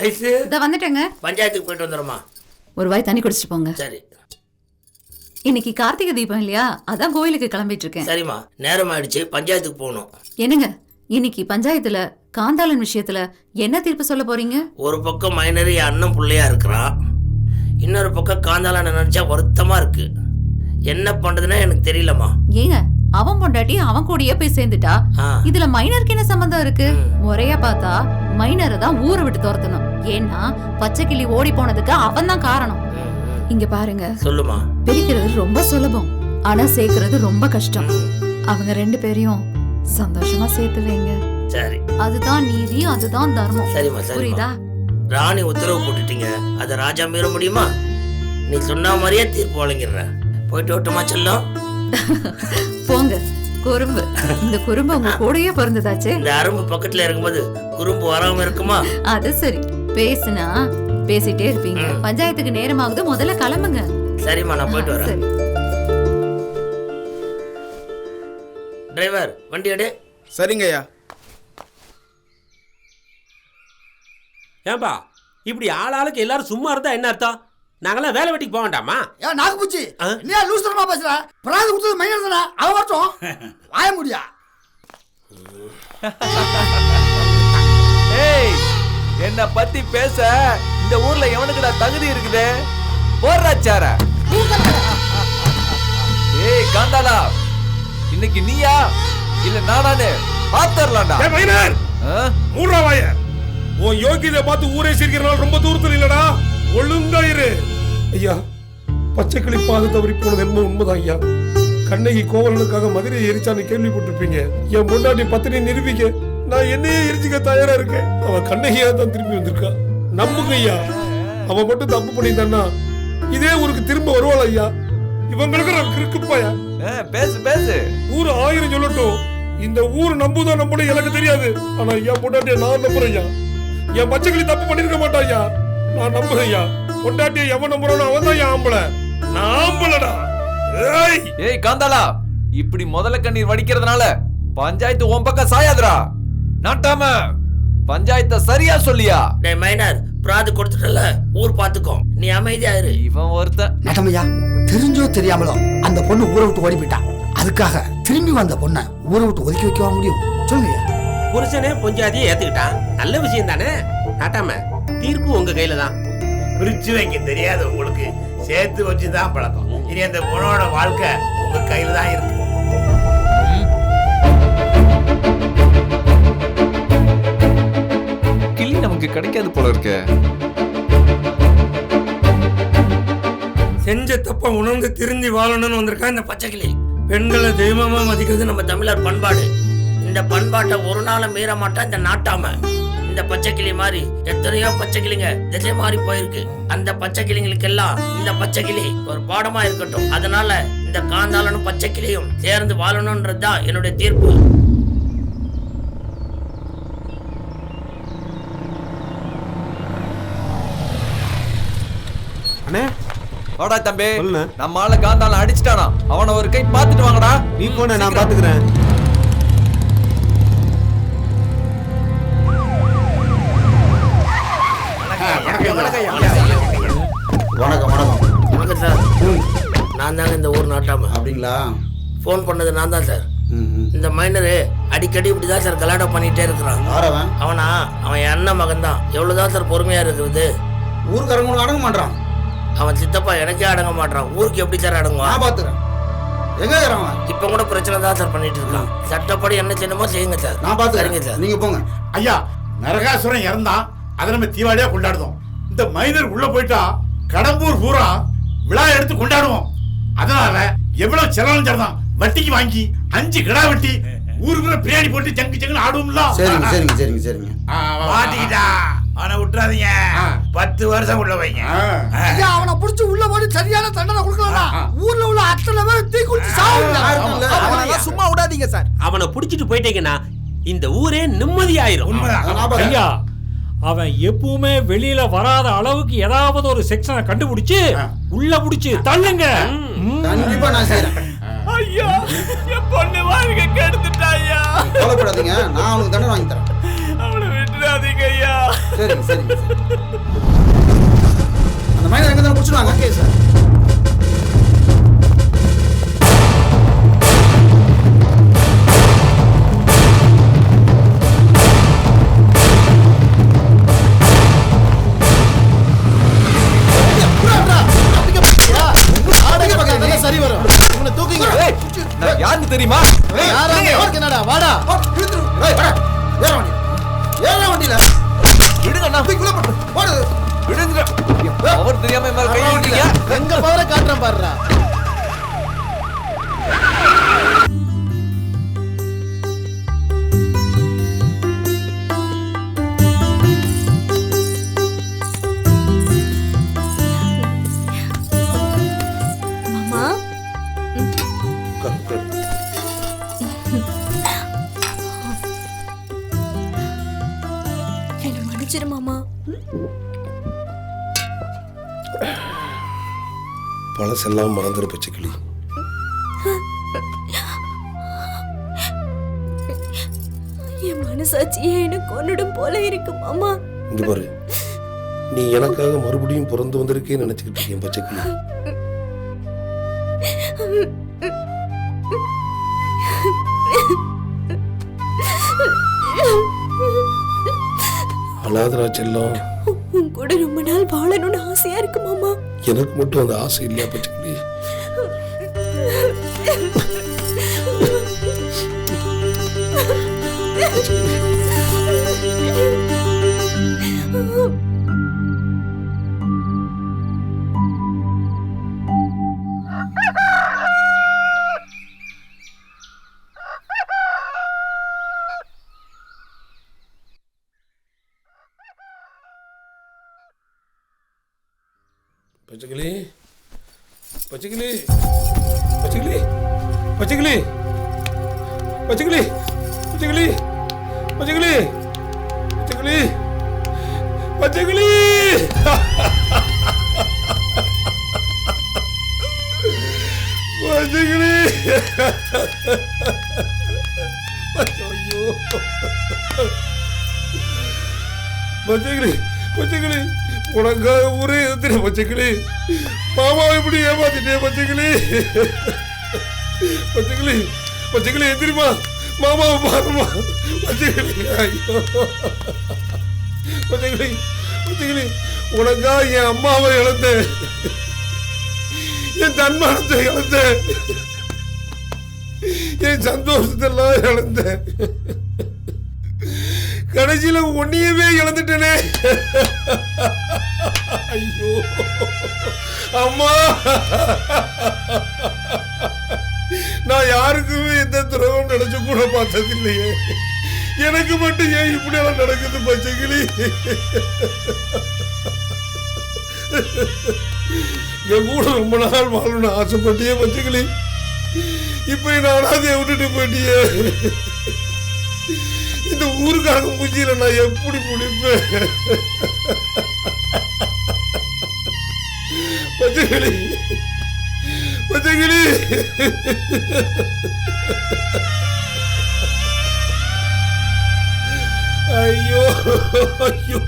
Ice இத வந்துட்டேங்க. பஞ்சாயத்துக்கு போயிட்டு வந்துடுமா? ஒரு வாய் தண்ணி குடிச்சிட்டு போங்க. சரி. இன்னைக்கு கார்த்திகை தீபம் இல்லையா, அதான் கோயிலுக்கு கிளம்பிட்டு இருக்கேன். சரிம்மா, நேரம் ஆயிடுச்சு, பஞ்சாயத்துக்கு போகணும். என்னங்க இன்னைக்கு பஞ்சாயத்துல காந்தாளன் விஷயத்துல என்ன தீர்ப்பு சொல்ல போறீங்க? ஒரு பக்கம் மைனர் என் அண்ணன் பிள்ளையா இருக்கிறான், இன்னொரு பக்கம் காந்தாளன் நினைச்சா வருத்தமா இருக்கு. என்ன பண்றதுன்னா எனக்கு தெரியலம்மா. ஏங்க அவன் பொண்டாட்டி அவன் கூடயே போய் சேர்ந்துட்டா இதுல மைனருக்கு என்ன சம்பந்தம் இருக்கு? முறையா பார்த்தா மைனரை தான் ஊரை விட்டு துரத்தணும். ஏன்னா பச்சை கிளி ஓடி போனதுக்கு அவன் தான் காரணம். இங்க பாருங்க, சொல்லுமா. பிரிக்கிறது ரொம்ப சுலபம், ஆனா சேர்க்கிறது ரொம்ப கஷ்டம். அவங்க 2 பேரையும் சந்தோஷமா சேர்த்து வைங்க. சரி, அதுதான் நீதி, அதுதான் தர்மம். சரிம்மா. புரியுதா? ராணி உத்தரவு போட்டுட்டீங்க, அத ராஜா மீற முடியுமா? நீ சொன்ன மாதிரியே தீர்ப்பு வழங்கிடுறேன். போயிட்டு ஓட்டுமா செல்லம்? போங்க குறும்பு. இந்த குறும்பு உங்க கூடயே பிறந்ததாச்சே. இந்த அரும்பு பக்கத்துல இருக்கும்போது குறும்பு வராம இருக்குமா? அது சரி, பேசுனா பேசிட்டே இருப்பீங்க. பஞ்சாயத்துக்கு நேரமாகுது, முதல்ல கிளம்புங்க. சரிம்மா, நான் போயிட்டு வரேன். டிரைவர் வண்டி எடு. சரிங்க ஐயா. ஏன்பா இப்படி ஆளாளுக்கு எல்லாரும் சும்மா இருந்தா என்ன அர்த்தம்? நாங்களாம் வேலை வெட்டிக்கு போக வேண்டாமா? ஏன் நாக்குப்பூச்சி, நீ லூஸ் தரமா பேசுற? பிராது கொடுத்தது மைனர் தானே, அவ வரட்டும். வாய முடியா? ஏய், என்ன பத்தி பேச இந்த ஊர்ல எவனுக்குடா தகுதி இருக்குது? போடுறாச்சார. ஏய் காந்தாளா, இன்னைக்கு நீயா இல்ல நானானு பாத்தறலாம்டா. ஏய் மைனர், மூடுறா வாய. உன் யோகியதை பார்த்து ஊரே சிரிக்கிறனால ரொம்ப தூரத்துல இல்லடா, ஒழுங்கா இரு. ஐயா, பச்சை கிளி பாது தவறி போனது என்ன உண்மைதான் ஐயா. கண்ணகி கோவலனுக்காக மதுரையை எரிச்சான்னு கேள்விப்பட்டிருப்பீங்க. என் முன்னாடி பத்தினி நிரூபிக்க நான் என்னையே எரிச்சுக்க தயாரா இருக்கேன். அவன் கண்ணகியா தான் திரும்பி வந்திருக்கா. நம்புங்க ஐயா, அவன் மட்டும் தப்பு பண்ணிட்டான்னா இதே ஊருக்கு திரும்ப வருவாள் ஐயா. இவங்களுக்கு நான் இருக்குப்பாயா. பேசு பேசு. ஊரு 1000 சொல்லட்டும், இந்த ஊர் நம்புதோ நம்பணும் எனக்கு தெரியாது. ஆனா ஐயா பொண்டாட்டிய நான் நம்புறேன் ஐயா. என் பச்சை கிளி தப்பு பண்ணிருக்க மாட்டான் ஐயா, நான் நம்புறேன் ஐயா. பொண்டாட்டிய எவன் நம்புறானோ அவன் தான் என் ஆம்பளை, நான் ஆம்பளடா. ஏய் காந்தாளா, இப்படி முதல்ல கண்ணீர் வடிக்கிறதுனால பஞ்சாயத்து உன் பக்கம் சாயாதுடா. நாட்டாம பஞ்சாயத்தை சரியா சொல்லியா? டேய் மைனர், பிராது கொடுத்துட்டல, ஊர் பாத்துக்கோ, நீ அமைதியா இரு. இவன் ஒருத்தன் நட்டமையா, தெரிஞ்சோ தெரியாமலோ அந்த பொண்ணு ஊரை விட்டு ஓடி போயிட்டா. அதுக்காக திரும்பி வந்த பொண்ணை ஊரை விட்டு ஒதுக்கி வைக்க முடியும்? சொல்லுங்க. புருஷனே பொஞ்சாதியை ஏத்துக்கிட்டான், நல்ல விஷயம் தானே. நாட்டாம தீர்ப்பு உங்க கையில தான். பிரிச்சு வைக்க தெரியாது உங்களுக்கு, சேர்த்து வச்சுதான் பழக்கம். இனி அந்த பொண்ணோட வாழ்க்கை உங்க கையில தான் இருக்கு. கிளி நமக்கு கிடைக்காது போல இருக்க. செஞ்ச தப்ப உணர்ந்து திருந்தி வாழணும்னு வந்திருக்கா இந்த பச்சை கிளி. பெண்களை தெய்வமா மதிக்கிறது நம்ம தமிழர் பண்பாடு. இந்த பண்பாட்டை ஒரு நாளும் மீற மாட்டா இந்த நாட்டாம. இந்த பச்சை கிளி மாதிரி எத்தனையோ பச்சை கிளிங்க திசை மாறி போயிருக்கு. அந்த பச்சை கிளிங்களுக்கெல்லாம் இந்த பச்சை கிளி ஒரு பாடமா இருக்கட்டும். அதனால இந்த காந்தாளனும் பச்சை கிளியும் சேர்ந்து வாழணும்ன்றதுதான் என்னுடைய தீர்ப்பு. அண்ணே வாடா தம்பி, நம்ம ஆளு காந்தாளன் அடிச்சிட்டானா, அவனை ஒரு கை பார்த்துட்டு வாங்கடா. நீ போன, நான் பாத்துக்கிறேன். வணக்கம் வணக்கம். வணக்கம் சார், நான் தாங்க இந்த ஊர் நாட்டாம. அப்படிங்களா? போன் பண்ணது நான் தான் சார். இந்த மைனரு அடிக்கடி இப்படிதான் சார் கலாட்டா பண்ணிட்டே இருக்கிறான். அவன் என் அண்ணன் மகன் தான். எவ்வளவுதான் சார் பொறுமையா இருக்கிறது? ஊருக்காரங்க அடங்க மாட்டான். அவன் சித்தப்பா எனக்கே அடங்க மாட்டான், ஊருக்கு எப்படி சார் அடங்குவான்? நான் பாத்துறேன். எங்க இருக்கிறான்? இப்ப கூட பிரச்சனை தான் சார் பண்ணிட்டு இருக்கான். சட்டப்படி என்ன செய்யணுமோ செய்யுங்க சார். நான் பாத்துறேங்க சார், நீங்க போங்க. ஐயா, நரகாசுரன் இறந்தான், அதை நம்ம தீபாவளியா கொண்டாடுறோம். இந்த மைனர் உள்ள போயிட்டா கடம்பூர் பூரா விழா எடுத்து கொண்டாடுவோம். அதனால எவ்வளவு செலவு சரிதான் வட்டிக்கு வாங்கி 5 கிடா வெட்டி ஊருக்குள்ள பிரியாணி போட்டு ஜங்கு ஜங்குன்னு ஆடுவோம்ல. சரிங்க சரிங்க சரிங்க சரிங்க. மாட்டிக்கிட்டா அவனை விட்டுறாதீங்க, 10 வருஷம் உள்ள வைங்க. அவனை புடிச்சு உள்ள போட்டு சரியான தண்டனை கொடுக்கலாம். ஊர்ல உள்ள அத்தனை பேர் தீ குளிச்சு சாவுங்க. சும்மா விடாதீங்க சார். அவனை புடிச்சிட்டு போயிட்டீங்கன்னா இந்த ஊரே நிம்மதியாயிரும். ஐயா, அவன் எப்பவுமே வெளியில வராத அளவுக்கு ஏதாவது ஒரு செக்ஷனை கண்டுபிடிச்சு உள்ள புடிச்சு தள்ளுங்க. கண்டிப்பா நான் செய்றேன். ஐயா, என் பொண்ணு வாழ்க்கை கெடுத்துட்டா ஐயா. கவலைப்படாதீங்க, நான் அவனுக்கு தண்டனை வாங்கி தரேன். அவனை விட்டுறாதீங்க. விட்டுறாதீங்க ஐயா. சரிங்க சரிங்க. அந்த மைனர் எங்க தான் முடிச்சுடுவாங்க. Okay sir. சரி வரும். இவனை தூக்குங்க. நான் யாருன்னு தெரியுமா? என்னடா வாடா. ஏற வண்டியில விடுங்க அண்ணா. விடுங்க. அவர் தெரியாம மேல கை வைக்கிறீங்க. எங்க பவரை காட்டுறேன் பாருடா. மாமா என்ன மன்னிச்சிரு மாமா. பழசெல்லாம் மறந்துரு பச்சைக்கிளி. என் மனசாட்சியே என்ன கொன்னுடும் போல இருக்கு மாமா. இங்க பாரு, நீ எனக்காக மறுபடியும் பிறந்து வந்திருக்கேன்னு நினைச்சுக்கிட்டு இருக்கேன் பச்சைக்கிளி. அழாதரா செல்லம். உன் கூட ரொம்ப நாள் வாழணும்னு ஆசையா இருக்கு மாமா. எனக்கு மட்டும் அந்த ஆசை இல்லையா பச்சைக்கிளி? பச்சைக்கிளி பச்சைக்கிளி பச்சைக்கிளி பச்சைக்கிளி பச்சைக்கிளி பச்சைக்கிளி பச்சைக்கிளி பச்சைக்கிளி பச்சைக்கிளி பச்சைக்கிளி. ஐயோ பச்சைக்கிளி பச்சைக்கிளி, உனக்காக ஊரே எதிர பச்சைக்கிளி. மாமா இப்படி ஏமாத்திட்டே பச்சைக்கிளி. பச்சைக்கிளி பச்சைக்கிளி எந்திரிமா, மாமாவை பாருமா பச்சைக்கிளி. ஐயோ பச்சைக்கிளி பச்சைக்கிளி, உனக்காக என் அம்மாவை இழந்தேன், என் தன்மானத்தை இழந்தேன், என் சந்தோஷத்தெல்லாம் இழந்தேன். கடைசியில ஒன்னையவே இழந்துட்டேனே. ஐயோ அம்மா, நான் யாருக்குமே எந்த துரோகம் நினைச்சு கூட பார்த்தது இல்லையே. எனக்கு மட்டும் ஏன் இப்படி எல்லாம் நடக்குது பச்சைக்கிளி? என் கூட ரொம்ப நாள் வாழணும்னு ஆசைப்பட்டியே பச்சைக்கிளி, இப்ப நானாக விட்டுட்டு போயிட்டியே. இந்த ஊருக்காக மூஞ்சியில நான் எப்படி முடிப்பேன்? பச்சைக்கிளி பச்சைக்கிளி. ஐயோ ஐயோ